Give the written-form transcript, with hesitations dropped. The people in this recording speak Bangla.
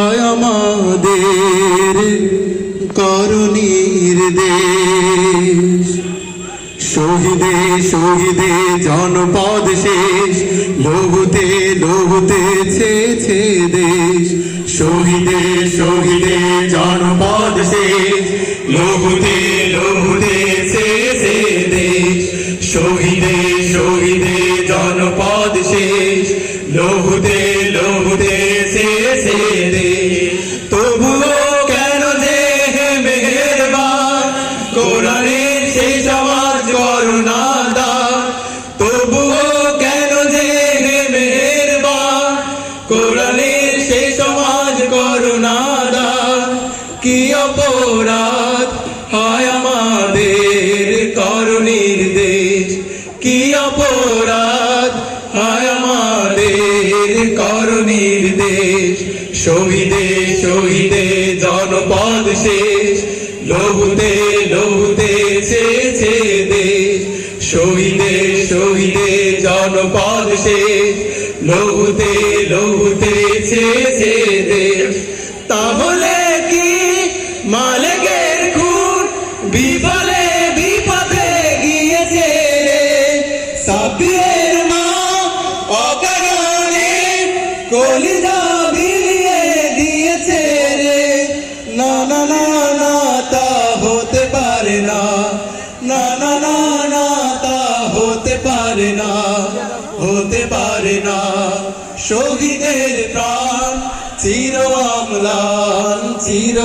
হায় আমাদের করণীর দেশ। শহীদে শহীদে জনপদ শেষ, লহুতে লহুতে ছেছে দেশ। শহীদে শহীদে জনপদ শেষ, লহুতে লহুতে ছেছে দেশ। শহীদে শহীদে জনপদ শেষ, লহুতে লহুতে ছেছে দেশ। তবুও কেন যে মেহেরবান কোরআনের সেই সমাজ করুণা দান। তবুও কেন যে মেহেরবান কোরআনের সেই সমাজ করুণা দান। কি অপরাধ হায় আমাদের করণীর দেশ, কি অপরাধ হায় আমাদের করণীর দেশ। শহীদে শহীদে জনপদ শেষ, লহুতে লহুতে ছেছে দেশ। শহীদে শহীদে জনপদ শেষ, লহুতে লহুতে ছেছে দেশ। তাহলে কি মালিকের খুন বিফলে বিপথে গিয়েছে রে? সাব্বিরের মা অকারণে কলিজা বিলিয়ে দিয়েছে রে। না না না না, তা হতে পারে না। না না না না, তা হতে পারে না, হতে পারে না। শহীদের প্রাণ চির অম্লান চির